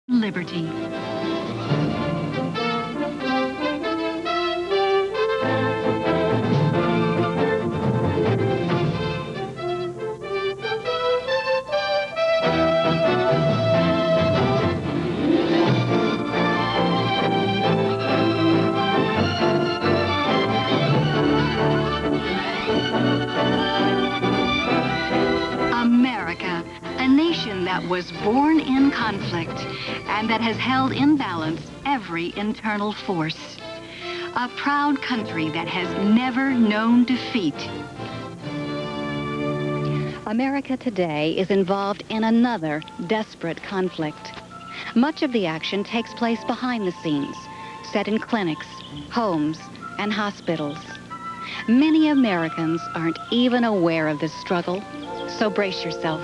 Liberty. America, a nation that was born in conflict and that has held in balance every internal force. A proud country that has never known defeat. America today is involved in another desperate conflict. Much of the action takes place behind the scenes, set in clinics, homes, and hospitals. Many Americans aren't even aware of this struggle. So brace yourself,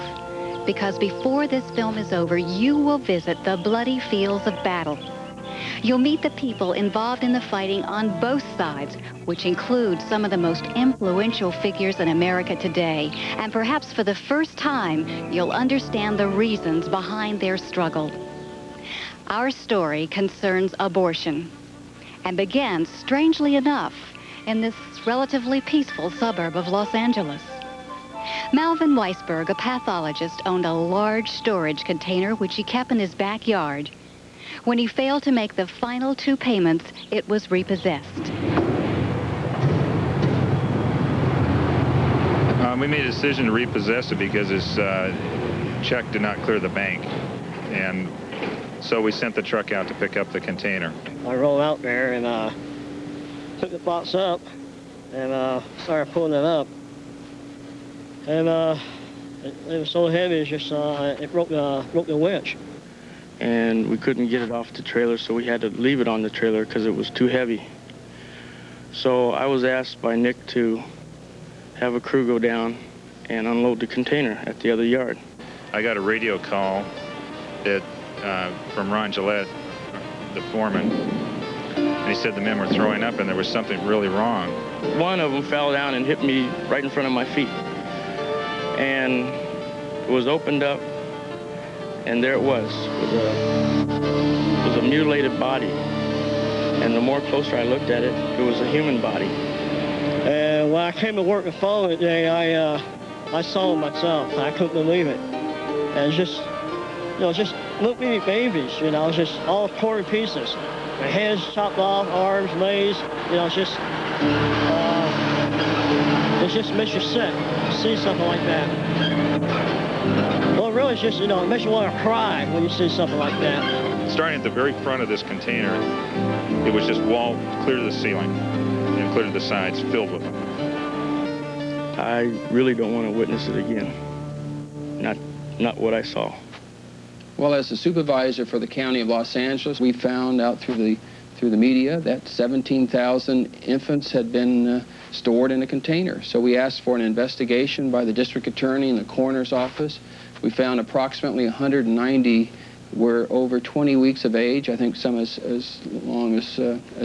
because before this film is over, you will visit the bloody fields of battle. You'll meet the people involved in the fighting on both sides, which includes some of the most influential figures in America today. And perhaps for the first time, you'll understand the reasons behind their struggle. Our story concerns abortion and begins, strangely enough, in this relatively peaceful suburb of Los Angeles. Melvin Weisberg, a pathologist, owned a large storage container which he kept in his backyard. When he failed to make the final 2 payments, it was repossessed. We made a decision to repossess it because his check did not clear the bank. And so we sent the truck out to pick up the container. I rolled out there and took the box up and started pulling it up. And it was so heavy, it's just it broke the winch. And we couldn't get it off the trailer, so we had to leave it on the trailer because it was too heavy. So I was asked by Nick to have a crew go down and unload the container at the other yard. I got a radio call from Ron Gillette, the foreman, and he said the men were throwing up and there was something really wrong. One of them fell down and hit me right in front of my feet. And it was opened up, and there it was. It was a mutilated body. And the more closer I looked at it, it was a human body. And when I came to work the following day, I saw it myself. I couldn't believe it. And just little bitty babies, just all torn in pieces. Their heads chopped off, arms, legs, it just makes you sick to see something like that. Well, it really just, it makes you want to cry when you see something like that. Starting at the very front of this container, it was just wall clear to the ceiling and clear to the sides, filled with them. I really don't want to witness it again. Not what I saw. Well, as the supervisor for the county of Los Angeles, we found out through the media that 17,000 infants had been stored in a container. So we asked for an investigation by the district attorney and the coroner's office. We found approximately 190 were over 20 weeks of age. I think some as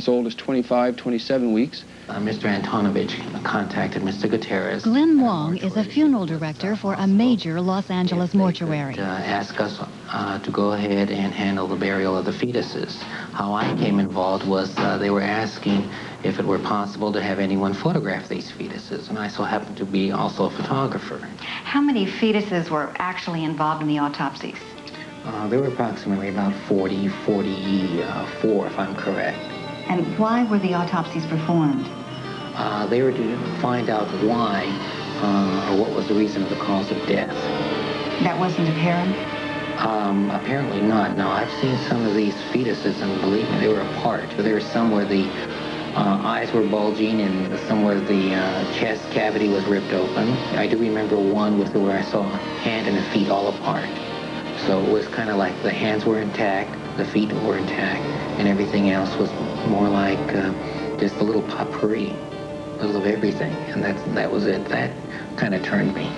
old as 25, 27 weeks. Mr. Antonovich contacted Mr. Gutierrez. Glenn Wong is a funeral director for a major Los Angeles mortuary. Ask us to go ahead and handle the burial of the fetuses. How I came involved was they were asking if it were possible to have anyone photograph these fetuses, and I so happened to be also a photographer. How many fetuses were actually involved in the autopsies? There were approximately about 44, if I'm correct. And why were the autopsies performed? They were to find out why, or what was the reason of the cause of death. That wasn't apparent? Apparently not. Now, I've seen some of these fetuses, and believe me, they were apart. There were some where the eyes were bulging and some where the chest cavity was ripped open. I do remember one where I saw a hand and the feet all apart. So it was kind of like the hands were intact, the feet were intact, and everything else was more like just a little potpourri, a little of everything, and that was it. That kind of turned me.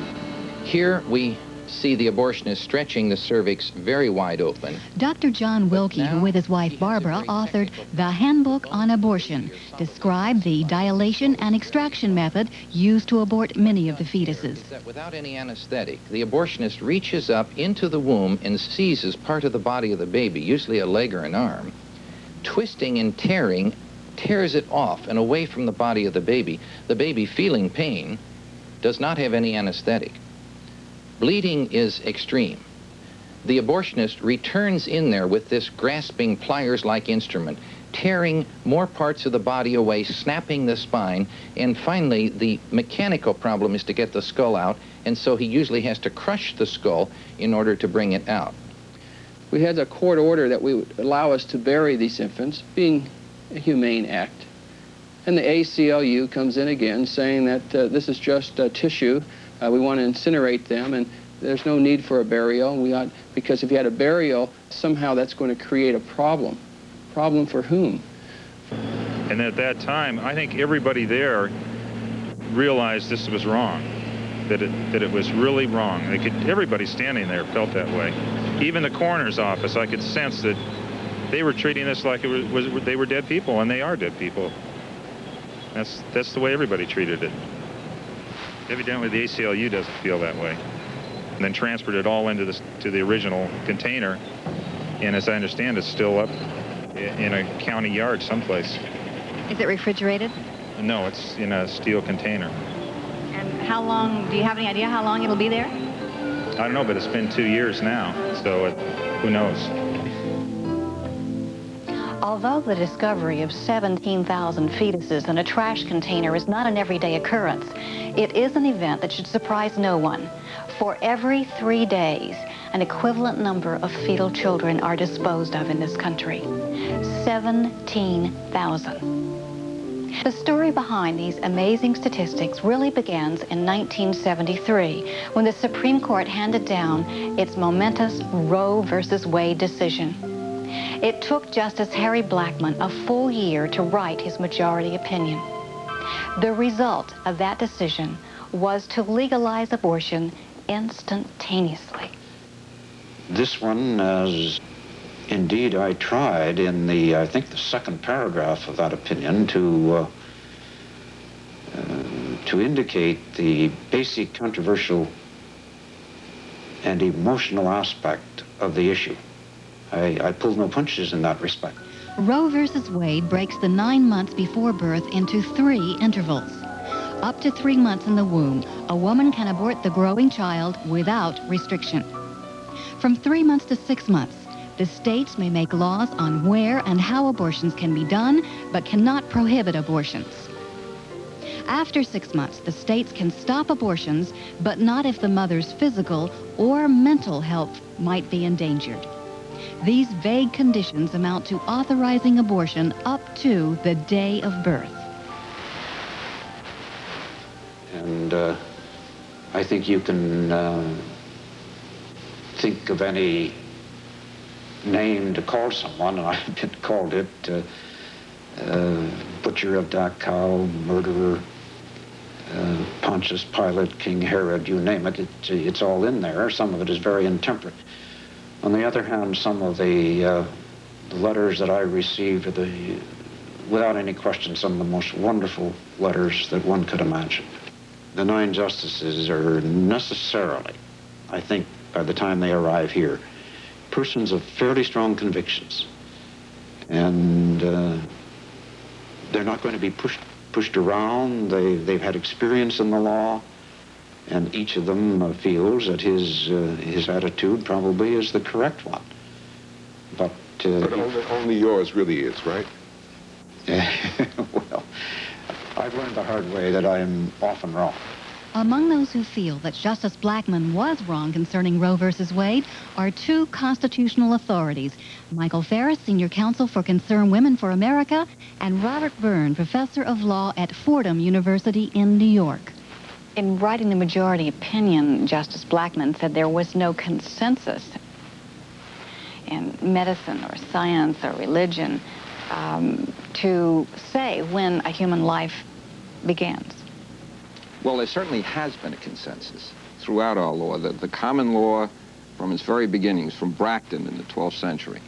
Here we see the abortionist stretching the cervix very wide open. Dr. John Wilkie, who with his wife Barbara authored The Handbook on Abortion, described the dilation and extraction method used to abort many of the fetuses. That without any anesthetic, the abortionist reaches up into the womb and seizes part of the body of the baby, usually a leg or an arm, twisting and tearing, tears it off and away from the body of the baby. The baby, feeling pain, does not have any anesthetic. Bleeding is extreme. The abortionist returns in there with this grasping pliers-like instrument, tearing more parts of the body away, snapping the spine, and finally the mechanical problem is to get the skull out, and so he usually has to crush the skull in order to bring it out. We had a court order that we would allow us to bury these infants, being a humane act. And the ACLU comes in again saying that this is just tissue. We want to incinerate them, and there's no need for a burial. Because if you had a burial, somehow that's going to create a problem. Problem for whom? And at that time, I think everybody there realized this was wrong, that it was really wrong. Everybody standing there felt that way. Even the coroner's office, I could sense that they were treating this like they were dead people, and they are dead people. That's the way everybody treated it. Evidently, the ACLU doesn't feel that way. And then transferred it all into to the original container, and as I understand, it's still up in a county yard someplace. Is it refrigerated? No, it's in a steel container. And how long, do you have any idea how long it'll be there? I don't know, but it's been 2 years now, so who knows? Although the discovery of 17,000 fetuses in a trash container is not an everyday occurrence, it is an event that should surprise no one. For every 3 days, an equivalent number of fetal children are disposed of in this country. 17,000. The story behind these amazing statistics really begins in 1973, when the Supreme Court handed down its momentous Roe versus Wade decision. It took Justice Harry Blackmun a full year to write his majority opinion. The result of that decision was to legalize abortion instantaneously. This one, as indeed I tried in I think the second paragraph of that opinion to indicate the basic controversial and emotional aspect of the issue. I pulled no punches in that respect. Roe versus Wade breaks the 9 months before birth into 3 intervals. Up to 3 months in the womb, a woman can abort the growing child without restriction. From 3 months to 6 months, the states may make laws on where and how abortions can be done, but cannot prohibit abortions. After 6 months, the states can stop abortions, but not if the mother's physical or mental health might be endangered. These vague conditions amount to authorizing abortion up to the day of birth. And I think you can think of any name to call someone, and I've been called it, butcher of Dachau, murderer, Pontius Pilate, King Herod, you name it, it's all in there. Some of it is very intemperate. On the other hand, some of the letters that I received are without any question, some of the most wonderful letters that one could imagine. The 9 justices are necessarily, I think, by the time they arrive here, persons of fairly strong convictions. And they're not going to be pushed around. They've had experience in the law. And each of them feels that his attitude probably is the correct one. But only yours really is, right? Well, I've learned the hard way that I'm often wrong. Among those who feel that Justice Blackmun was wrong concerning Roe versus Wade are 2 constitutional authorities, Michael Ferris, Senior Counsel for Concerned Women for America, and Robert Byrne, Professor of Law at Fordham University in New York. In writing the majority opinion, Justice Blackmun said there was no consensus in medicine or science or religion to say when a human life begins. Well, there certainly has been a consensus. throughout our law. The common law, from its very beginnings, from Bracton in the 12th century,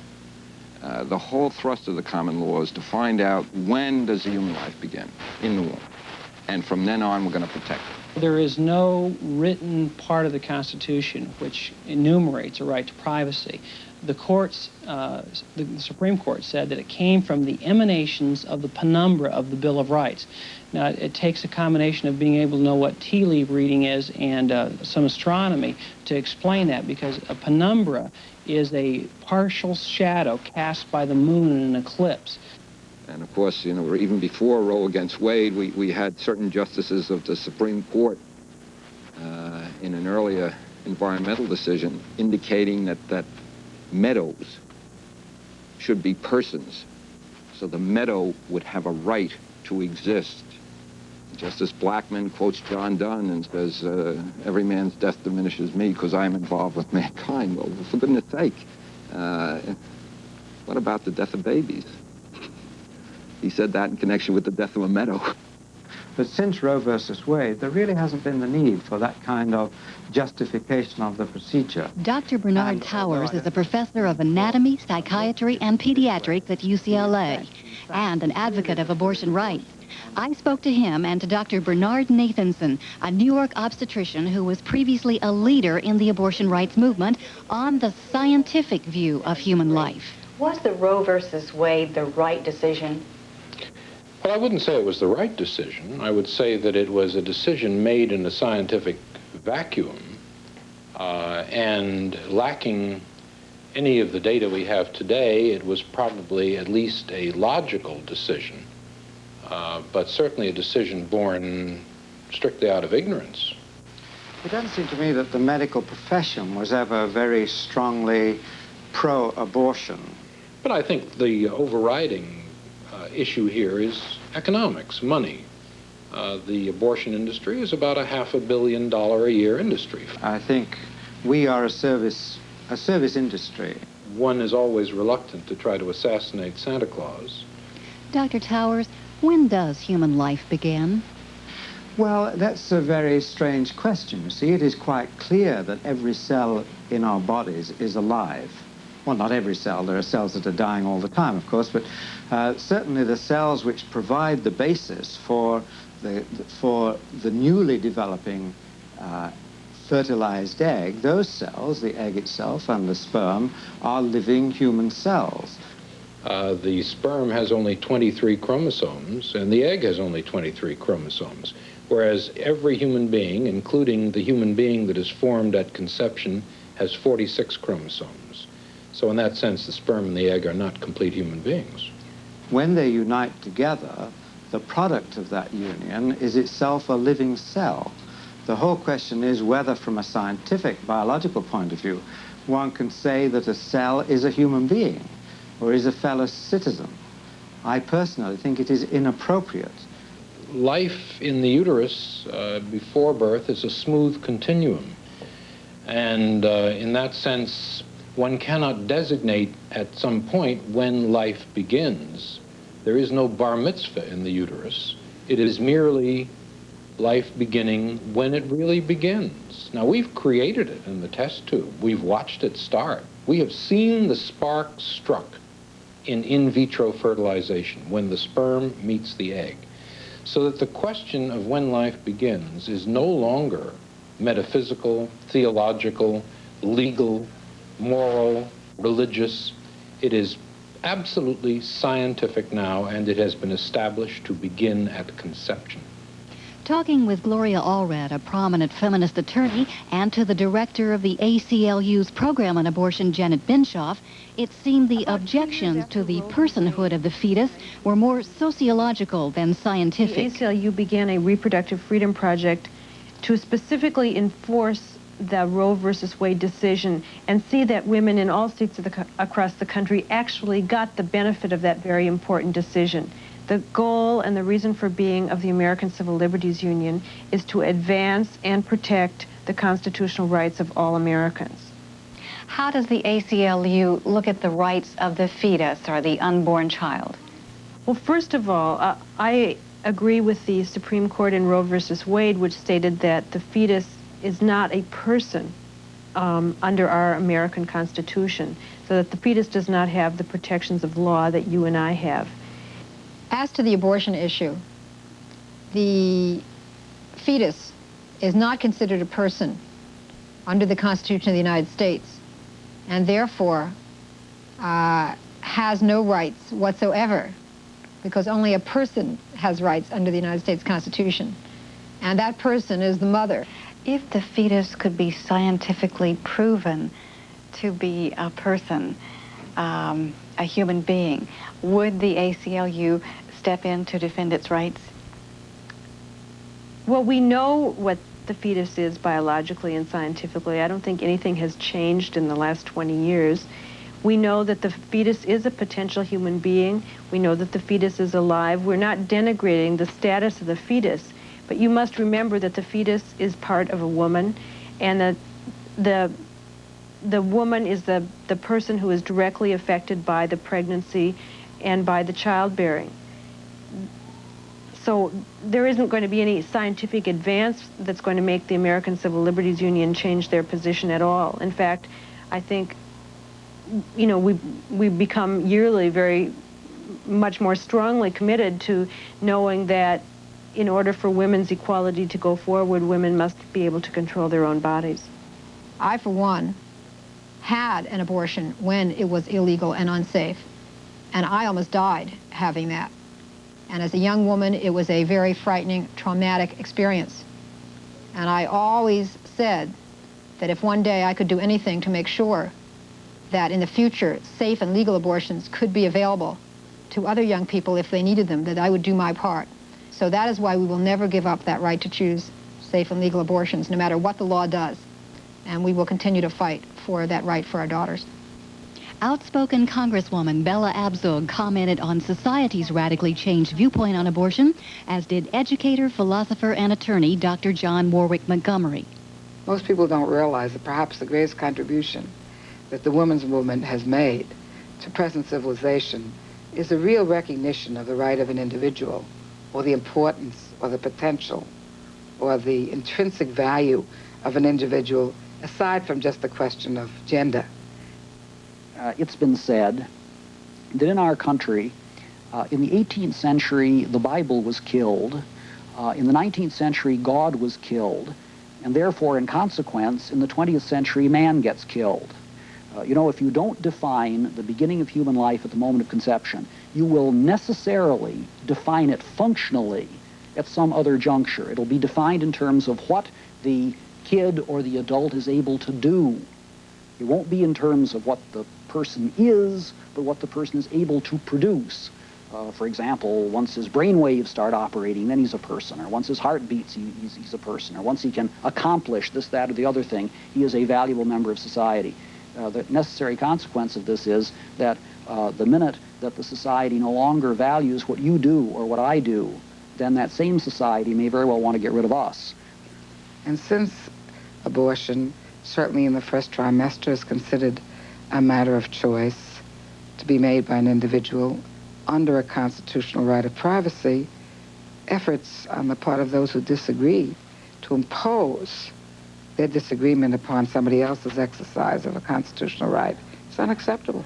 the whole thrust of the common law is to find out when does the human life begin in the womb. And from then on, we're going to protect it. There is no written part of the Constitution which enumerates a right to privacy. The courts, the Supreme Court said that it came from the emanations of the penumbra of the Bill of Rights. Now, it takes a combination of being able to know what tea leaf reading is and some astronomy to explain that, because a penumbra is a partial shadow cast by the moon in an eclipse. And of course, you know, even before Roe against Wade, we had certain justices of the Supreme Court in an earlier environmental decision indicating that meadows should be persons, so the meadow would have a right to exist. Justice Blackmun quotes John Donne and says, every man's death diminishes me because I am involved with mankind. Well, for goodness sake, what about the death of babies? He said that in connection with the death of a meadow. But since Roe versus Wade, there really hasn't been the need for that kind of justification of the procedure. Dr. Bernard Towers is a professor of anatomy, psychiatry, and pediatrics at UCLA, and an advocate of abortion rights. I spoke to him and to Dr. Bernard Nathanson, a New York obstetrician who was previously a leader in the abortion rights movement, on the scientific view of human life. Was the Roe versus Wade the right decision? Well, I wouldn't say it was the right decision. I would say that it was a decision made in a scientific vacuum and lacking any of the data we have today. It was probably at least a logical decision, but certainly a decision born strictly out of ignorance. It doesn't seem to me that the medical profession was ever very strongly pro-abortion. But I think the overriding issue here is economics, money. The abortion industry is about a $500 million a year industry. I think we are a service industry. One is always reluctant to try to assassinate Santa Claus. Dr. Towers, when does human life begin? Well, that's a very strange question. You see, it is quite clear that every cell in our bodies is alive. Well, not every cell. There are cells that are dying all the time, of course, but certainly the cells which provide the basis for the newly developing fertilized egg, those cells, the egg itself and the sperm, are living human cells. The sperm has only 23 chromosomes, and the egg has only 23 chromosomes, whereas every human being, including the human being that is formed at conception, has 46 chromosomes. So in that sense, the sperm and the egg are not complete human beings. When they unite together, the product of that union is itself a living cell. The whole question is whether, from a scientific, biological point of view, one can say that a cell is a human being or is a fellow citizen. I personally think it is inappropriate. Life in the uterus before birth is a smooth continuum. And in that sense, one cannot designate at some point when life begins. There is no bar mitzvah in the uterus. It is merely life beginning when it really begins. Now, we've created it in the test tube. We've watched it start. We have seen the spark struck in vitro fertilization, when the sperm meets the egg. So that the question of when life begins is no longer metaphysical, theological, legal, moral, religious. It is absolutely scientific now, and it has been established to begin at conception. Talking with Gloria Allred, a prominent feminist attorney, and to the director of the ACLU's program on abortion, Janet Binshoff, it seemed the objections to the personhood of the fetus were more sociological than scientific. The ACLU began a reproductive freedom project to specifically enforce the Roe versus Wade decision and see that women in all states across the country actually got the benefit of that very important decision. The goal and the reason for being of the American Civil Liberties Union is to advance and protect the constitutional rights of all Americans. How does the ACLU look at the rights of the fetus or the unborn child? Well, first of all, I agree with the Supreme Court in Roe versus Wade, which stated that the fetus is not a person under our American Constitution, so that the fetus does not have the protections of law that you and I have. As to the abortion issue, the fetus is not considered a person under the Constitution of the United States, and therefore has no rights whatsoever, because only a person has rights under the United States Constitution, and that person is the mother. If the fetus could be scientifically proven to be a person, a human being, would the ACLU step in to defend its rights? Well, we know what the fetus is biologically and scientifically. I don't think anything has changed in the last 20 years. We know that the fetus is a potential human being. We know that the fetus is alive. We're not denigrating the status of the fetus, but you must remember that the fetus is part of a woman, and that the woman is the person who is directly affected by the pregnancy and by the childbearing. So there isn't going to be any scientific advance that's going to make the American Civil Liberties Union change their position at all. In fact, I think, you know, we become yearly very much more strongly committed to knowing that in order for women's equality to go forward, women must be able to control their own bodies. I, for one, had an abortion when it was illegal and unsafe, and I almost died having that. And as a young woman, it was a very frightening, traumatic experience. And I always said that if one day I could do anything to make sure that in the future safe and legal abortions could be available to other young people if they needed them, that I would do my part. So that is why we will never give up that right to choose safe and legal abortions, no matter what the law does. And we will continue to fight for that right for our daughters. Outspoken Congresswoman Bella Abzug commented on society's radically changed viewpoint on abortion, as did educator, philosopher, and attorney Dr. John Warwick Montgomery. Most people don't realize that perhaps the greatest contribution that the women's movement has made to present civilization is a real recognition of the right of an individual, or the importance, or the potential, or the intrinsic value of an individual, aside from just the question of gender. It's been said that in our country, in the 18th century, the Bible was killed. In the 19th century, God was killed. And therefore, in consequence, in the 20th century, man gets killed. You know, if you don't define the beginning of human life at the moment of conception, you will necessarily define it functionally at some other juncture. It'll be defined in terms of what the kid or the adult is able to do. It won't be in terms of what the person is, but what the person is able to produce. For example, once his brain waves start operating, then he's a person. Or once his heart beats, he's a person. Or once he can accomplish this, that, or the other thing, he is a valuable member of society. The necessary consequence of this is that the minute that the society no longer values what you do or what I do, then that same society may very well want to get rid of us. And since abortion, certainly in the first trimester, is considered a matter of choice to be made by an individual under a constitutional right of privacy, efforts on the part of those who disagree to impose their disagreement upon somebody else's exercise of a constitutional right is unacceptable.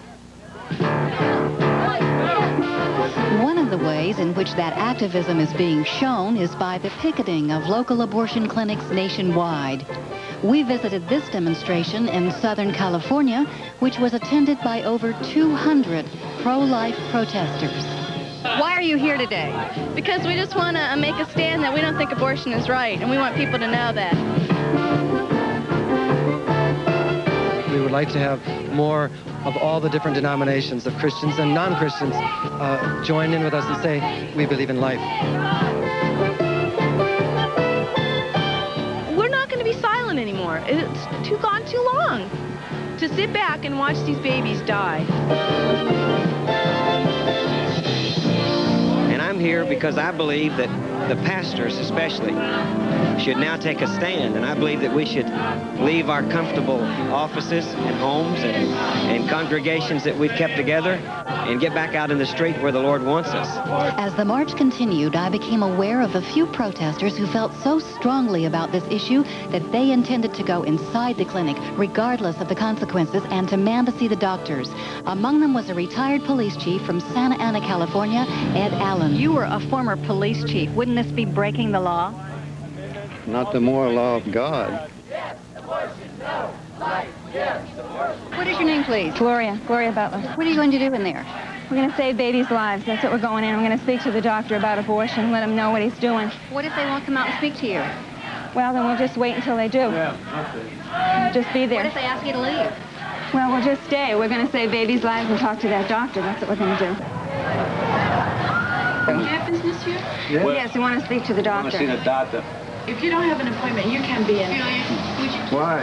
One of the ways in which that activism is being shown is by the picketing of local abortion clinics nationwide. We visited this demonstration in Southern California, which was attended by over 200 pro-life protesters. Why are you here today? Because we just want to make a stand that we don't think abortion is right, and we want people to know that. We would like to have more of all the different denominations of Christians and non-Christians join in with us and say, we believe in life. We're not going to be silent anymore. It's gone too long to sit back and watch these babies die. And I'm here because I believe that the pastors especially should now take a stand, and I believe that we should leave our comfortable offices and homes and congregations that we've kept together and get back out in the street where the Lord wants us. As the march continued, I became aware of a few protesters who felt so strongly about this issue that they intended to go inside the clinic, regardless of the consequences, and demand to see the doctors. Among them was a retired police chief from Santa Ana, California, Ed Allen. You were a former police chief. Wouldn't this be breaking the law? Not the moral law of God. What is your name, please? Gloria Butler. What are you going to do in there? We're going to save babies' lives. That's what we're going in. I'm going to speak to the doctor about abortion, let him know what he's doing. What if they won't come out and speak to you? Well, then we'll just wait until they do. Yeah, Just be there. What if they ask you to leave? Well, we'll just stay. We're going to save babies' lives and talk to that doctor. That's what we're going to do. You have business here? Yeah. Yes, we want to speak to the I want doctor. to see the doctor. If you don't have an appointment, you can be in. Why?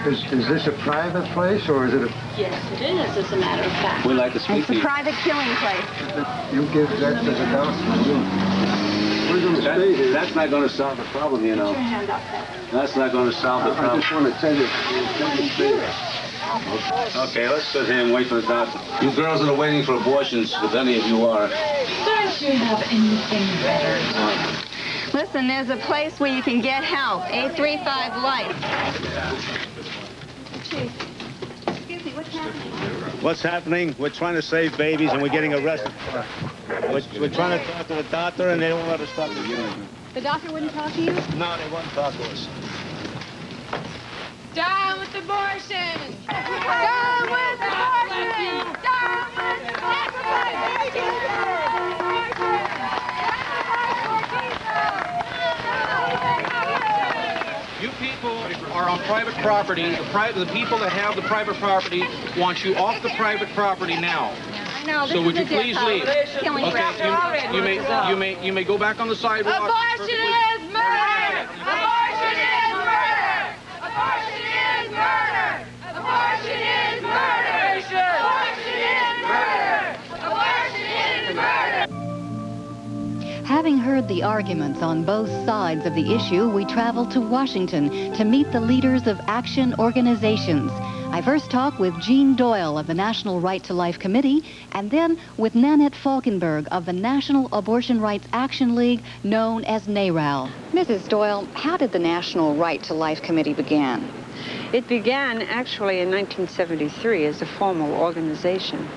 Is this a private place or is it a... Yes, it is, as a matter of fact. We'd like to speak It's to a you. private killing place. You give that to the doctor. We're going to stay here. That's not going to solve the problem, you know. Put your hand up. That's not going to solve the problem. I just want to tell you. Okay, let's sit here and wait for the doctor. You girls that are waiting for abortions, if any of you are. Don't you have anything better? Listen, there's a place where you can get help. 835 Life. Excuse me, what's happening? What's happening? We're trying to save babies and we're getting arrested. We're trying to talk to the doctor and they don't let us talk to you. The doctor wouldn't talk to you? No, they won't talk to us. Down with abortion! Down with abortion! Down with You people are on private property. The people that have the private property want you off the private property now. No, So would you please leave? Okay, you may go back on the sidewalk. Abortion is murder! Abortion is murder! Abortion is murder! Abortion is murder! Abortion is murder! Abortion is murder! Having heard the arguments on both sides of the issue, we traveled to Washington to meet the leaders of action organizations. I first talked with Jean Doyle of the National Right to Life Committee, and then with Nanette Falkenberg of the National Abortion Rights Action League, known as NARAL. Mrs. Doyle, how did the National Right to Life Committee begin? It began actually in 1973 as a formal organization.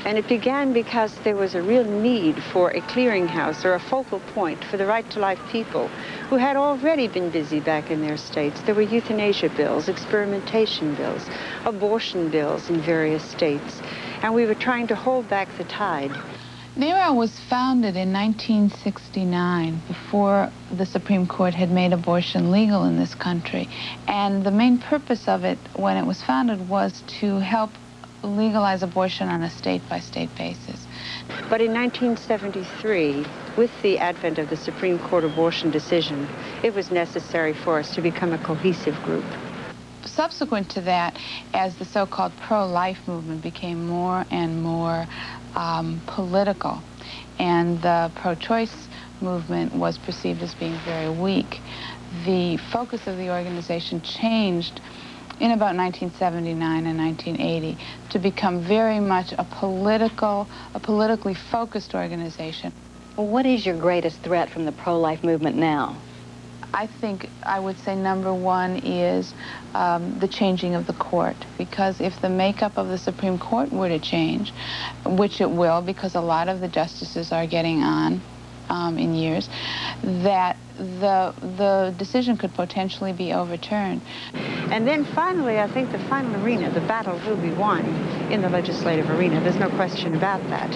And it began because there was a real need for a clearinghouse or a focal point for the right to life people who had already been busy back in their states. There were euthanasia bills, experimentation bills, abortion bills in various states. And we were trying to hold back the tide. NARAL was founded in 1969, before the Supreme Court had made abortion legal in this country. And the main purpose of it, when it was founded, was to help legalize abortion on a state-by-state basis. But in 1973, with the advent of the Supreme Court abortion decision, it was necessary for us to become a cohesive group. Subsequent to that, as the so-called pro-life movement became more and more political, and the pro-choice movement was perceived as being very weak, the focus of the organization changed in about 1979 and 1980 to become very much a politically focused organization. Well, what is your greatest threat from the pro-life movement now? I think I would say number one is the changing of the court, because if the makeup of the Supreme Court were to change, which it will because a lot of the justices are getting on in years, that the decision could potentially be overturned. And then finally, I think the final arena, the battle will be won in the legislative arena. There's no question about that.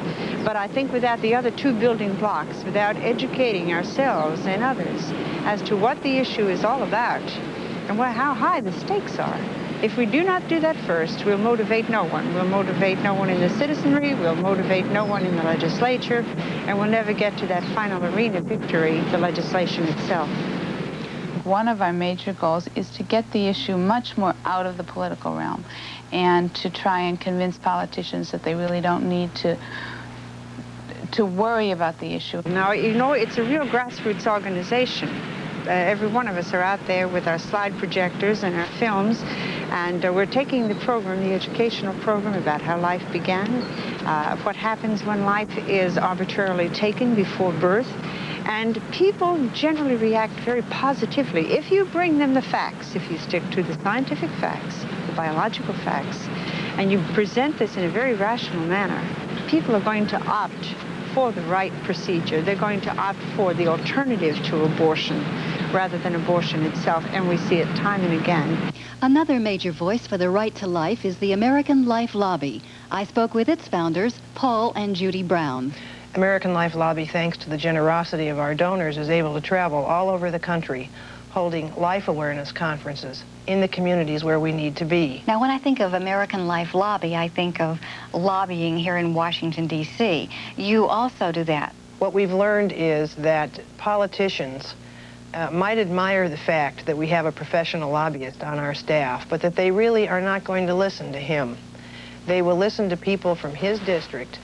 But I think without the other two building blocks, without educating ourselves and others as to what the issue is all about and how high the stakes are, if we do not do that first, we'll motivate no one. We'll motivate no one in the citizenry, we'll motivate no one in the legislature, and we'll never get to that final arena victory, the legislation itself. One of our major goals is to get the issue much more out of the political realm and to try and convince politicians that they really don't need to worry about the issue. Now, you know, it's a real grassroots organization. Every one of us are out there with our slide projectors and our films, And we're taking the program, the educational program, about how life began, what happens when life is arbitrarily taken before birth. And people generally react very positively if you bring them the facts, if you stick to the scientific facts, the biological facts, and you present this in a very rational manner. People are going to opt for the right procedure. They're going to opt for the alternative to abortion rather than abortion itself, and we see it time and again. Another major voice for the right to life is the American Life Lobby. I spoke with its founders, Paul and Judy Brown. American Life Lobby, thanks to the generosity of our donors, is able to travel all over the country holding life awareness conferences in the communities where we need to be. Now, when I think of American Life Lobby, I think of lobbying here in Washington, D.C. You also do that. What we've learned is that politicians might admire the fact that we have a professional lobbyist on our staff, but that they really are not going to listen to him. They will listen to people from his district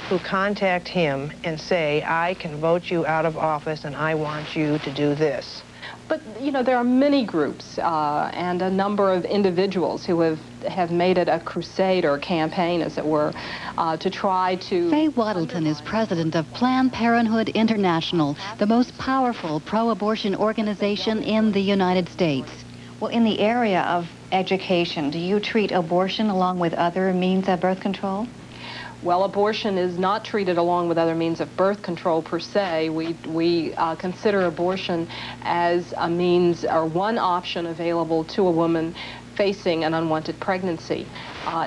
who contact him and say, I can vote you out of office and I want you to do this. But, you know, there are many groups and a number of individuals who have made it a crusade or a campaign, as it were, to try to... Faye Waddleton is president of Planned Parenthood International, the most powerful pro-abortion organization in the United States. Well, in the area of education, do you treat abortion along with other means of birth control? Well, abortion is not treated along with other means of birth control per se. We consider abortion as a means or one option available to a woman facing an unwanted pregnancy.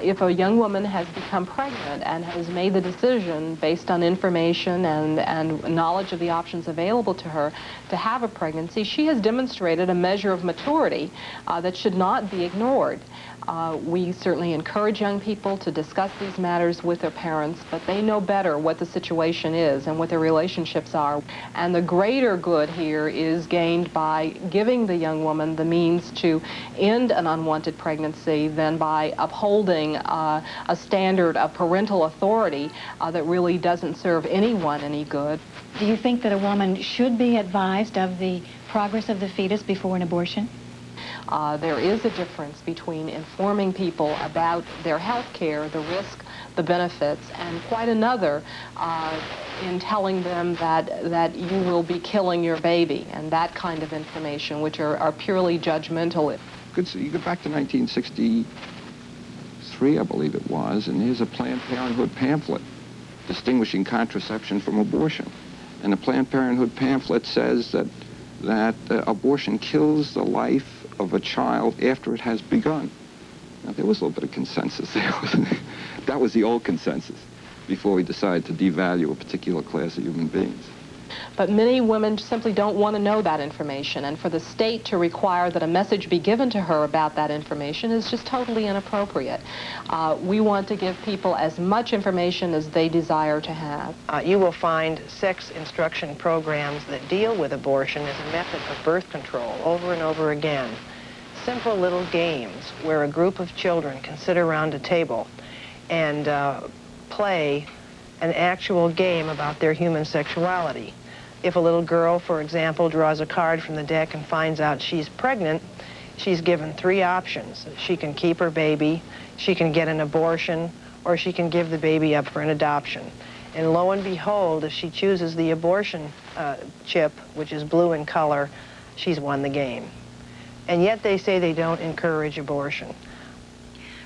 If a young woman has become pregnant and has made the decision based on information and knowledge of the options available to her to have a pregnancy, she has demonstrated a measure of maturity that should not be ignored. We certainly encourage young people to discuss these matters with their parents, but they know better what the situation is and what their relationships are. And the greater good here is gained by giving the young woman the means to end an unwanted pregnancy than by upholding a standard of parental authority that really doesn't serve anyone any good. Do you think that a woman should be advised of the progress of the fetus before an abortion? There is a difference between informing people about their health care, the risk, the benefits, and quite another in telling them that you will be killing your baby, and that kind of information, which are purely judgmental. Good, so you go back to 1963, I believe it was, and here's a Planned Parenthood pamphlet distinguishing contraception from abortion. And the Planned Parenthood pamphlet says that abortion kills the life of a child after it has begun. Now, there was a little bit of consensus there. That was the old consensus before we decided to devalue a particular class of human beings. But many women simply don't want to know that information, and for the state to require that a message be given to her about that information is just totally inappropriate. We want to give people as much information as they desire to have. You will find sex instruction programs that deal with abortion as a method of birth control over and over again. Simple little games where a group of children can sit around a table and play an actual game about their human sexuality. If a little girl, for example, draws a card from the deck and finds out she's pregnant, she's given 3 options. She can keep her baby, she can get an abortion, or she can give the baby up for an adoption. And lo and behold, if she chooses the abortion chip, which is blue in color, she's won the game. And yet they say they don't encourage abortion.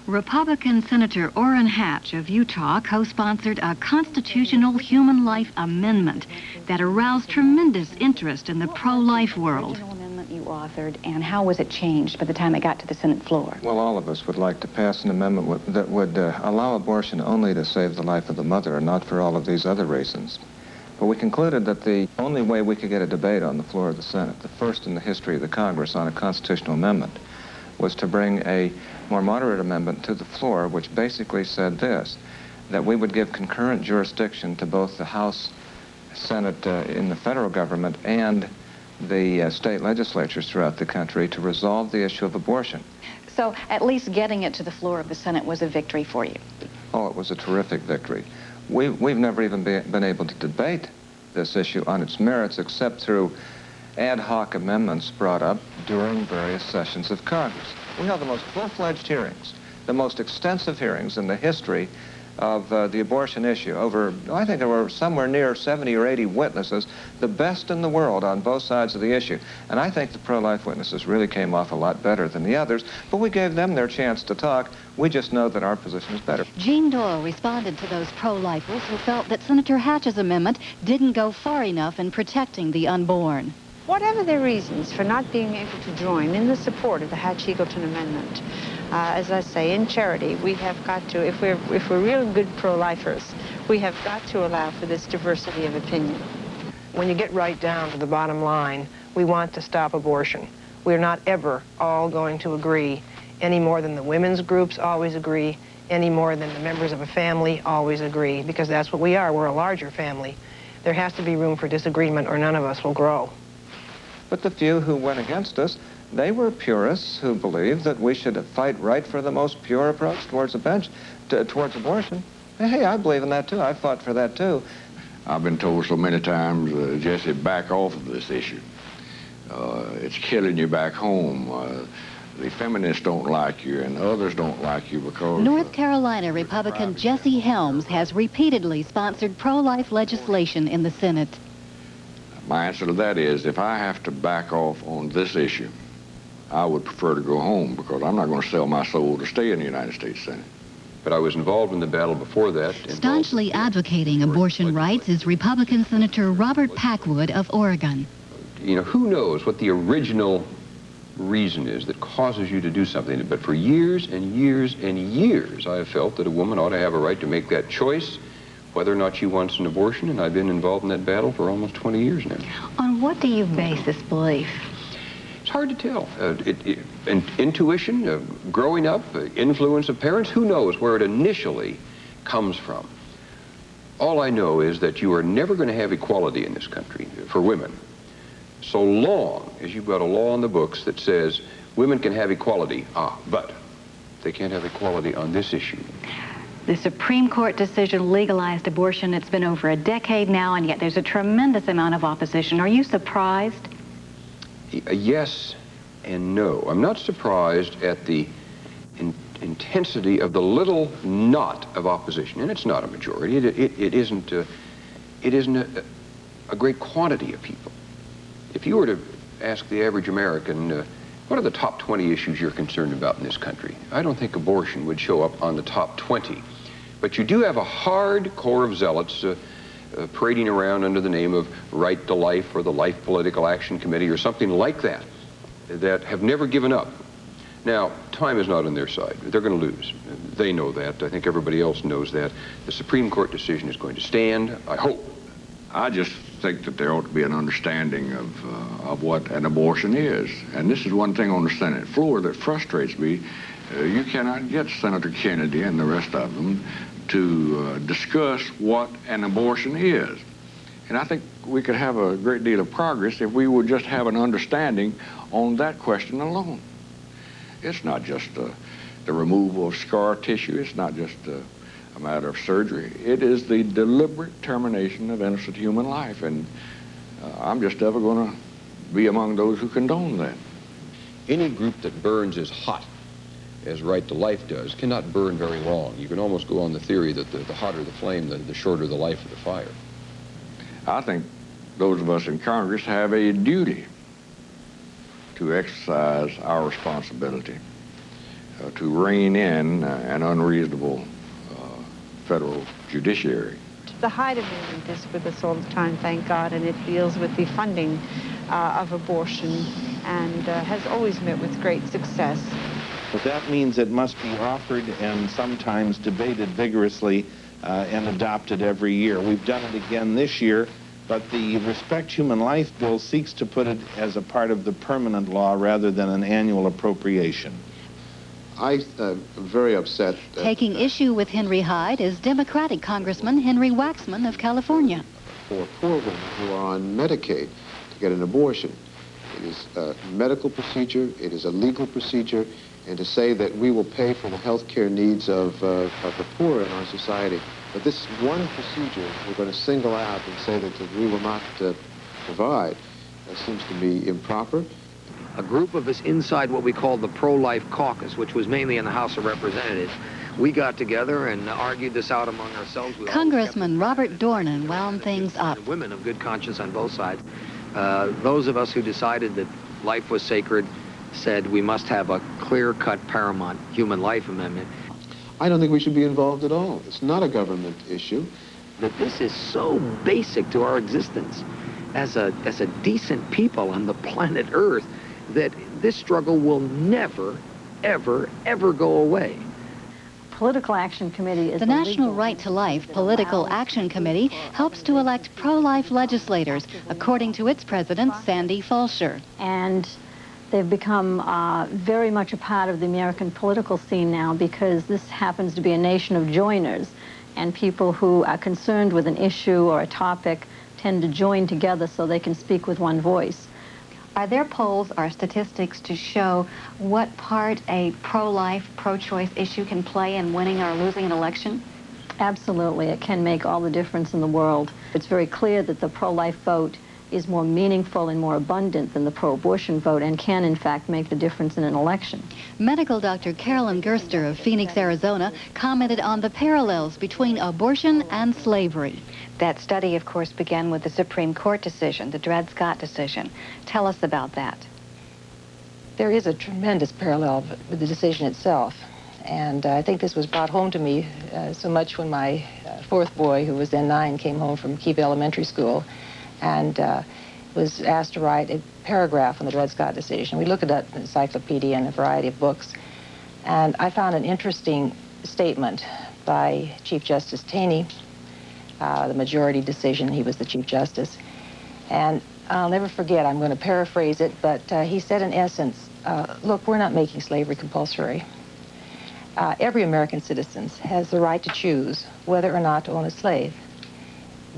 Republican Senator Orrin Hatch of Utah co-sponsored a constitutional human life amendment that aroused tremendous interest in the pro-life world. The amendment you authored, and how was it changed by the time it got to the Senate floor? Well, all of us would like to pass an amendment that would allow abortion only to save the life of the mother and not for all of these other reasons. But we concluded that the only way we could get a debate on the floor of the Senate, the first in the history of the Congress on a constitutional amendment, was to bring a more moderate amendment to the floor, which basically said this, that we would give concurrent jurisdiction to both the House, Senate in the federal government and the state legislatures throughout the country to resolve the issue of abortion. So at least getting it to the floor of the Senate was a victory for you. Oh, it was a terrific victory. We've never even been able to debate this issue on its merits except through ad hoc amendments brought up during various sessions of Congress. We held the most full-fledged hearings, the most extensive hearings in the history of the abortion issue. I think there were somewhere near 70 or 80 witnesses, the best in the world on both sides of the issue. And I think the pro-life witnesses really came off a lot better than the others, but we gave them their chance to talk. We just know that our position is better. Jean Doyle responded to those pro-lifers who felt that Senator Hatch's amendment didn't go far enough in protecting the unborn. Whatever their reasons for not being able to join in the support of the Hatch-Eagleton Amendment, as I say, in charity, we have got to, if we're real good pro-lifers, we have got to allow for this diversity of opinion. When you get right down to the bottom line, we want to stop abortion. We're not ever all going to agree, any more than the women's groups always agree, any more than the members of a family always agree, because that's what we are. We're a larger family. There has to be room for disagreement or none of us will grow. But the few who went against us, they were purists who believed that we should fight right for the most pure approach towards towards abortion. Hey, I believe in that too. I fought for that too. I've been told so many times, Jesse, back off of this issue. It's killing you back home. The feminists don't like you and others don't like you because... North Carolina Republican Jesse Helms has repeatedly sponsored pro-life legislation in the Senate. My answer to that is, if I have to back off on this issue, I would prefer to go home because I'm not going to sell my soul to stay in the United States Senate. But I was involved in the battle before that. Staunchly advocating abortion rights is Republican Senator Robert Packwood of Oregon. You know, who knows what the original reason is that causes you to do something, but for years and years and years, I have felt that a woman ought to have a right to make that choice, whether or not she wants an abortion, and I've been involved in that battle for almost 20 years now. On what do you base this belief? It's hard to tell. Intuition, growing up, influence of parents, who knows where it initially comes from. All I know is that you are never going to have equality in this country for women so long as you've got a law on the books that says women can have equality, but they can't have equality on this issue. The Supreme Court decision legalized abortion. It's been over a decade now, and yet there's a tremendous amount of opposition. Are you surprised? Yes and no. I'm not surprised at the intensity of the little knot of opposition, and it's not a majority. It isn't a great quantity of people. If you were to ask the average American, what are the top 20 issues you're concerned about in this country? I don't think abortion would show up on the top 20. But you do have a hard core of zealots parading around under the name of Right to Life or the Life Political Action Committee or something like that, that have never given up. Now, time is not on their side. They're going to lose. They know that. I think everybody else knows that. The Supreme Court decision is going to stand, I hope. I just think that there ought to be an understanding of what an abortion is. And this is one thing on the Senate floor that frustrates me. You cannot get Senator Kennedy and the rest of them to discuss what an abortion is. And I think we could have a great deal of progress if we would just have an understanding on that question alone. It's not just the removal of scar tissue. It's not just a matter of surgery. It is the deliberate termination of innocent human life, and I'm just never going to be among those who condone that. Any group that burns as hot as Right to Life does cannot burn very long. You can almost go on the theory that the hotter the flame, the shorter the life of the fire. I think those of us in Congress have a duty to exercise our responsibility to rein in an unreasonable federal judiciary. The Hyde Amendment is with us all the time, thank God, and it deals with the funding of abortion and has always met with great success. But that means it must be offered and sometimes debated vigorously and adopted every year. We've done it again this year, but the Respect Human Life Bill seeks to put it as a part of the permanent law rather than an annual appropriation. I'm very upset. Taking issue with Henry Hyde is Democratic Congressman Henry Waxman of California. For poor women who are on Medicaid to get an abortion. It is a medical procedure, it is a legal procedure, and to say that we will pay for the health care needs of the poor in our society. But this one procedure we're going to single out and say that we will not provide seems to me improper. a group of us inside what we called the pro-life caucus, which was mainly in the House of Representatives. We got together and argued this out among ourselves. Congressman Robert Dornan wound things up. Women of good conscience on both sides. Those of us who decided that life was sacred said we must have a clear-cut, paramount human life amendment. I don't think we should be involved at all. It's not a government issue. That this is so basic to our existence as a decent people on the planet Earth that this struggle will never, ever, ever go away. Political Action Committee is the National Right to Life Political Action Committee helps to elect pro-life legislators, according to its president, Sandy Fulsher. And they've become very much a part of the American political scene now, because this happens to be a nation of joiners, and people who are concerned with an issue or a topic tend to join together so they can speak with one voice. Are there polls or statistics to show what part a pro-life, pro-choice issue can play in winning or losing an election? Absolutely. It can make all the difference in the world. It's very clear that the pro-life vote is more meaningful and more abundant than the pro-abortion vote, and can, in fact, make the difference in an election. Medical Dr. Carolyn Gerster of Phoenix, Arizona, commented on the parallels between abortion and slavery. That study, of course, began with the Supreme Court decision, the Dred Scott decision. Tell us about that. There is a tremendous parallel with the decision itself. And I think this was brought home to me so much when my fourth boy, who was then 9, came home from Keep Elementary School and was asked to write a paragraph on the Dred Scott decision. We looked at that encyclopedia and a variety of books, and I found an interesting statement by Chief Justice Taney, the majority decision. He was the Chief Justice. And I'll never forget, I'm going to paraphrase it, but he said in essence, look, we're not making slavery compulsory. Every American citizen has the right to choose whether or not to own a slave.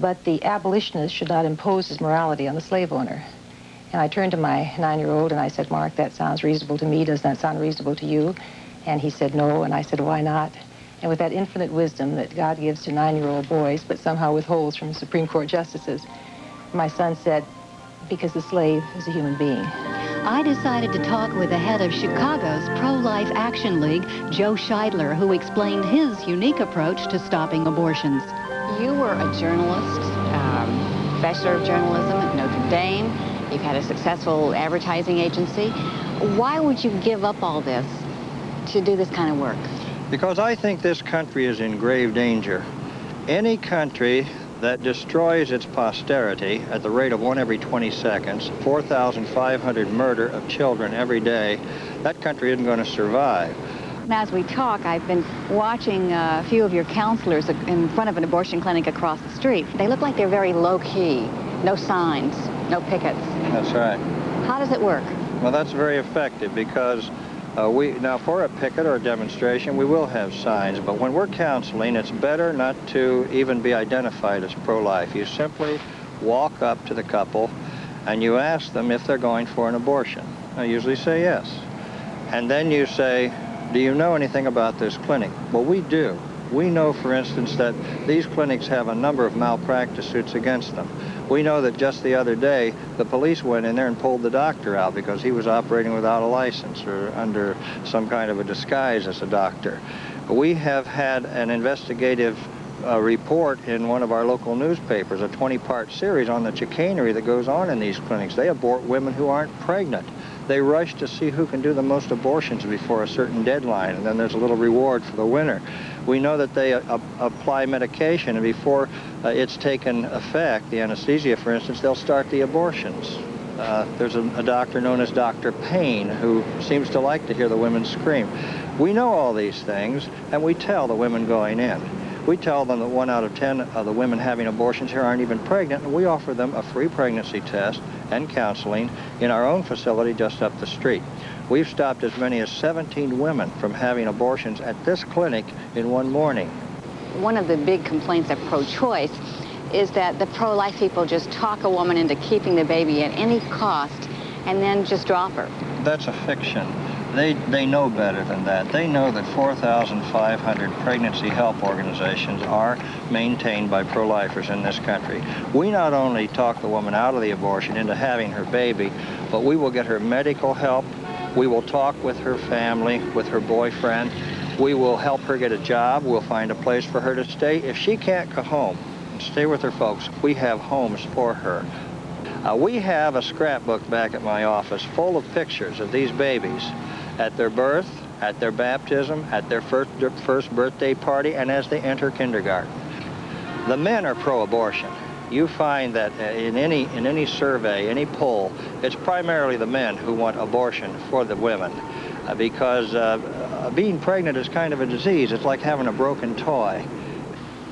But the abolitionist should not impose his morality on the slave owner. And I turned to my 9-year-old and I said, Mark, that sounds reasonable to me. Does that sound reasonable to you? And he said, no. And I said, why not? And with that infinite wisdom that God gives to 9-year-old boys, but somehow withholds from Supreme Court justices, my son said, because the slave is a human being. I decided to talk with the head of Chicago's Pro-Life Action League, Joe Scheidler, who explained his unique approach to stopping abortions. You were a journalist, professor of journalism at Notre Dame. You've had a successful advertising agency. Why would you give up all this to do this kind of work? Because I think this country is in grave danger. Any country that destroys its posterity at the rate of 1 every 20 seconds, 4,500 murder of children every day, that country isn't going to survive. As we talk, I've been watching a few of your counselors in front of an abortion clinic across the street. They look like they're very low-key, no signs, no pickets. That's right. How does it work? Well, that's very effective because now for a picket or a demonstration, we will have signs, but when we're counseling, it's better not to even be identified as pro-life. You simply walk up to the couple and you ask them if they're going for an abortion. They usually say yes. And then you say, do you know anything about this clinic? Well, we do. We know, for instance, that these clinics have a number of malpractice suits against them. We know that just the other day, the police went in there and pulled the doctor out because he was operating without a license or under some kind of a disguise as a doctor. We have had an investigative report in one of our local newspapers, a 20-part series on the chicanery that goes on in these clinics. They abort women who aren't pregnant. They rush to see who can do the most abortions before a certain deadline, and then there's a little reward for the winner. We know that they apply medication, and before it's taken effect, the anesthesia, for instance, they'll start the abortions. There's a doctor known as Dr. Payne who seems to like to hear the women scream. We know all these things, and we tell the women going in. We tell them that 1 out of 10 of the women having abortions here aren't even pregnant, and we offer them a free pregnancy test and counseling in our own facility just up the street. We've stopped as many as 17 women from having abortions at this clinic in one morning. One of the big complaints of pro-choice is that the pro-life people just talk a woman into keeping the baby at any cost and then just drop her. That's a fiction. They know better than that. They know that 4,500 pregnancy help organizations are maintained by pro-lifers in this country. We not only talk the woman out of the abortion into having her baby, but we will get her medical help. We will talk with her family, with her boyfriend. We will help her get a job. We'll find a place for her to stay. If she can't go home and stay with her folks, we have homes for her. We have a scrapbook back at my office full of pictures of these babies at their birth, at their baptism, at their first birthday party, and as they enter kindergarten. The men are pro-abortion. You find that in any survey, any poll, it's primarily the men who want abortion for the women because being pregnant is kind of a disease. It's like having a broken toy.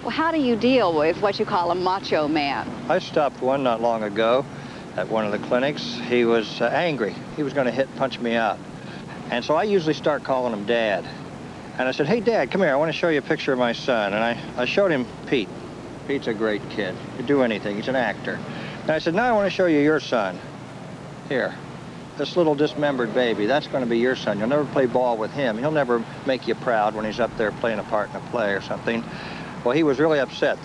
Well, how do you deal with what you call a macho man? I stopped one not long ago at one of the clinics. He was angry. He was going to punch me out. And so I usually start calling him Dad. And I said, hey, Dad, come here. I want to show you a picture of my son. And I showed him Pete. Pete's a great kid. He'd do anything. He's an actor. And I said, now I want to show you your son. Here, this little dismembered baby. That's going to be your son. You'll never play ball with him. He'll never make you proud when he's up there playing a part in a play or something. Well, he was really upset.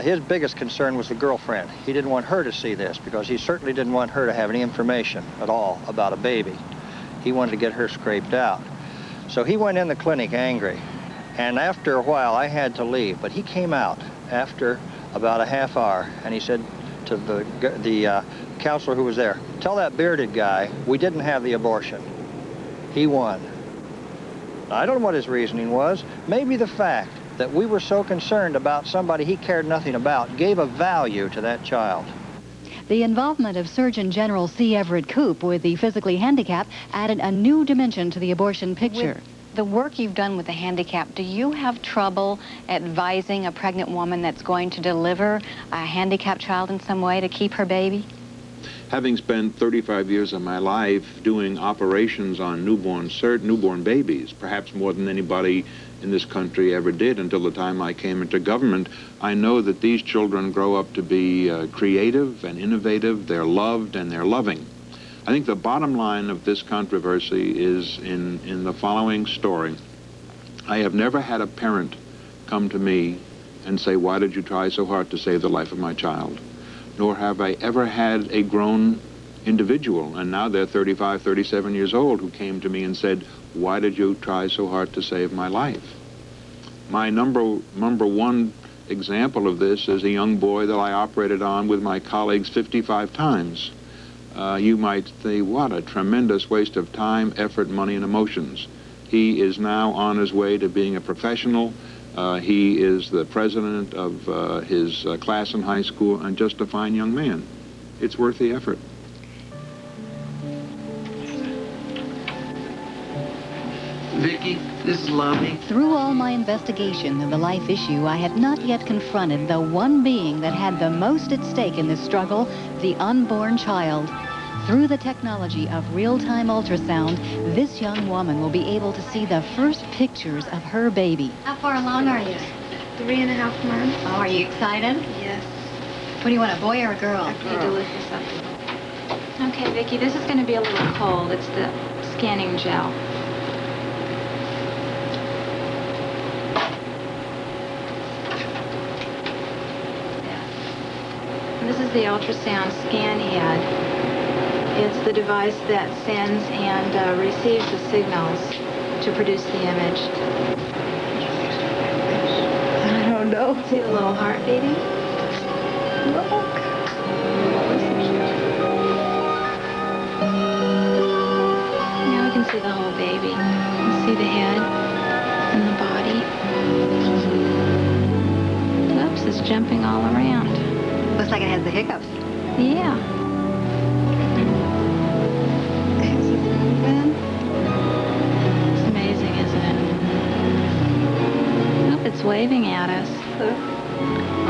His biggest concern was the girlfriend. He didn't want her to see this because he certainly didn't want her to have any information at all about a baby. He wanted to get her scraped out. So he went in the clinic angry. And after a while, I had to leave. But he came out after about a half hour, and he said to the counselor who was there, tell that bearded guy we didn't have the abortion. He won. Now, I don't know what his reasoning was. Maybe the fact that we were so concerned about somebody he cared nothing about gave a value to that child. The involvement of Surgeon General C. Everett Koop with the physically handicapped added a new dimension to the abortion picture. With the work you've done with the handicapped, do you have trouble advising a pregnant woman that's going to deliver a handicapped child in some way to keep her baby? Having spent 35 years of my life doing operations on newborn babies, perhaps more than anybody in this country ever did until the time I came into government, I know that these children grow up to be creative and innovative. They're loved and they're loving. I think the bottom line of this controversy is in the following story. I have never had a parent come to me and say, why did you try so hard to save the life of my child? Nor have I ever had a grown individual, and now they're 35, 37 years old, who came to me and said, why did you try so hard to save my life? My number one example of this is a young boy that I operated on with my colleagues 55 times. You might say, what a tremendous waste of time, effort, money, and emotions. He is now on his way to being a professional. He is the president of his class in high school, and just a fine young man. It's worth the effort. Vicki, this is Lovey. Through all my investigation of the life issue, I had not yet confronted the one being that had the most at stake in this struggle, the unborn child. Through the technology of real-time ultrasound, this young woman will be able to see the first pictures of her baby. How far along are you? 3.5 months. Oh, are you excited? Yes. What do you want, a boy or a girl? I need to lift this up. Okay, Vicki, this is going to be a little cold. It's the scanning gel. This is the ultrasound scan head. It's the device that sends and receives the signals to produce the image. I don't know. See the little heart beating? Look. Now we can see the whole baby. You can see the head and the body. Oops, it's jumping all around. Looks like it has the hiccups. Yeah. It's amazing, isn't it? Oh, it's waving at us.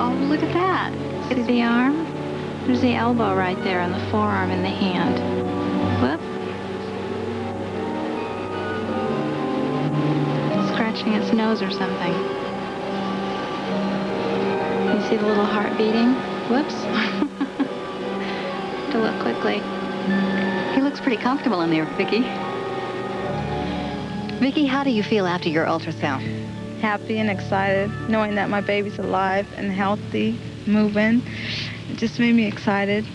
Oh, look at that. See the arm? There's the elbow right there and the forearm and the hand. Whoop. It's scratching its nose or something. You see the little heart beating? Whoops. To look quickly. He looks pretty comfortable in there, Vicki. Vicki, how do you feel after your ultrasound? Happy and excited, knowing that my baby's alive and healthy, moving. It just made me excited.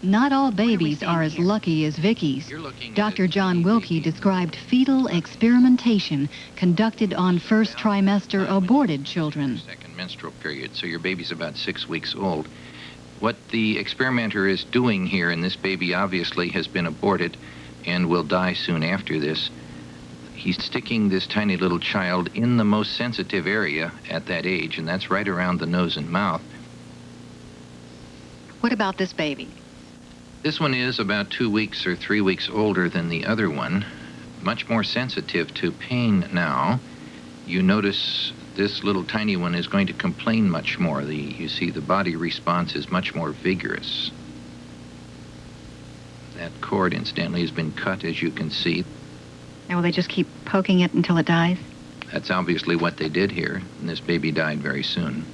Not all babies are as lucky as Vicki's. Dr. John Wilkie described fetal experimentation conducted on first trimester aborted children. Second menstrual period, so your baby's about 6 weeks old. What the experimenter is doing here, and this baby obviously has been aborted and will die soon after this, he's sticking this tiny little child in the most sensitive area at that age, and that's right around the nose and mouth. What about this baby? This one is about 2 weeks or 3 weeks older than the other one, much more sensitive to pain now. You notice this little tiny one is going to complain much more. You see the body response is much more vigorous. That cord, incidentally, has been cut, as you can see. Now, will they just keep poking it until it dies? That's obviously what they did here, and this baby died very soon.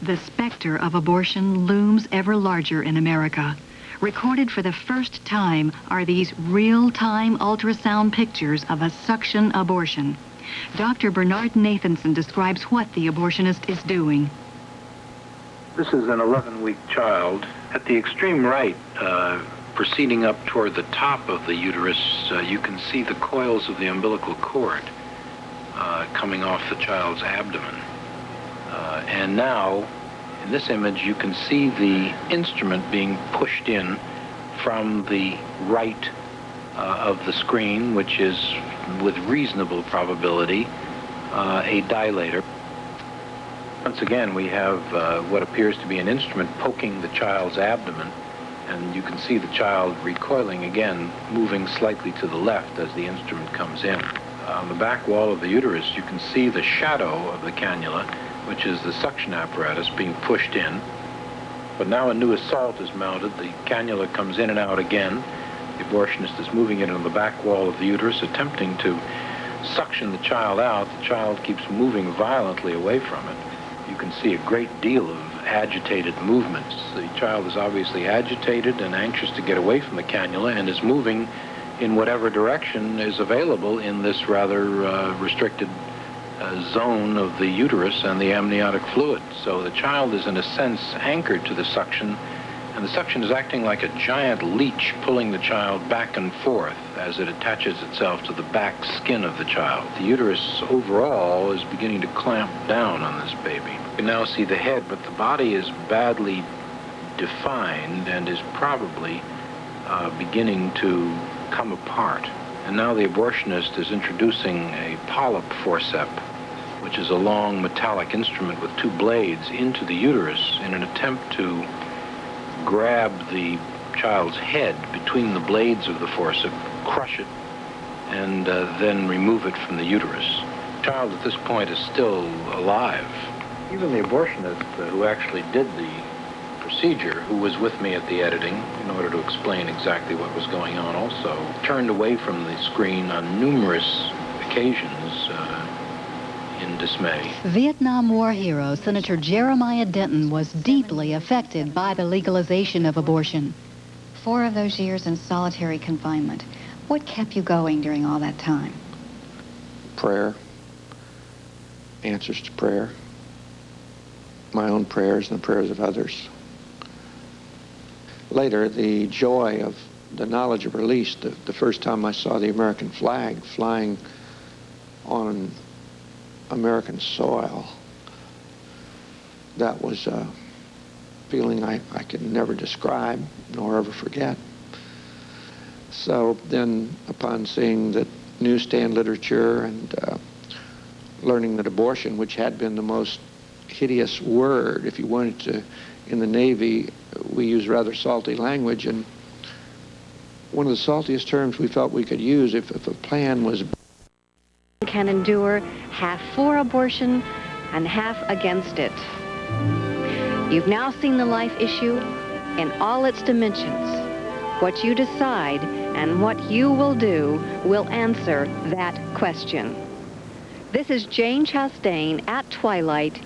The specter of abortion looms ever larger in America. Recorded for the first time are these real-time ultrasound pictures of a suction abortion. Dr. Bernard Nathanson describes what the abortionist is doing. This is an 11-week child. At the extreme right, proceeding up toward the top of the uterus, you can see the coils of the umbilical cord coming off the child's abdomen. And now, in this image, you can see the instrument being pushed in from the right of the screen, which is, with reasonable probability, a dilator. Once again, we have what appears to be an instrument poking the child's abdomen, and you can see the child recoiling again, moving slightly to the left as the instrument comes in. On the back wall of the uterus, you can see the shadow of the cannula, which is the suction apparatus being pushed in. But now a new assault is mounted. The cannula comes in and out again. The abortionist is moving it on the back wall of the uterus, attempting to suction the child out. The child keeps moving violently away from it. You can see a great deal of agitated movements. The child is obviously agitated and anxious to get away from the cannula and is moving in whatever direction is available in this rather restricted zone of the uterus and the amniotic fluid. So the child is in a sense anchored to the suction, and the suction is acting like a giant leech pulling the child back and forth as it attaches itself to the back skin of the child. The uterus overall is beginning to clamp down on this baby. You can now see the head, but the body is badly defined and is probably beginning to come apart. And now the abortionist is introducing a polyp forceps, which is a long metallic instrument with 2 blades, into the uterus in an attempt to grab the child's head between the blades of the forceps, crush it, and then remove it from the uterus. The child at this point is still alive. Even the abortionist who actually did the procedure, who was with me at the editing in order to explain exactly what was going on also, turned away from the screen on numerous occasions in dismay. Vietnam War hero Senator Jeremiah Denton was deeply affected by the legalization of abortion. 4 of those years in solitary confinement. What kept you going during all that time? Prayer, answers to prayer, my own prayers and the prayers of others. Later, the joy of the knowledge of release, the first time I saw the American flag flying on American soil, that was a feeling I could never describe nor ever forget. So then, upon seeing the newsstand literature and learning that abortion, which had been the most hideous word, if you wanted to, in the Navy, we use rather salty language, and one of the saltiest terms we felt we could use if a plan was Can endure half for abortion and half against it. You've now seen the life issue in all its dimensions. What you decide and what you will do will answer that question. This is Jane Chastain at Twilight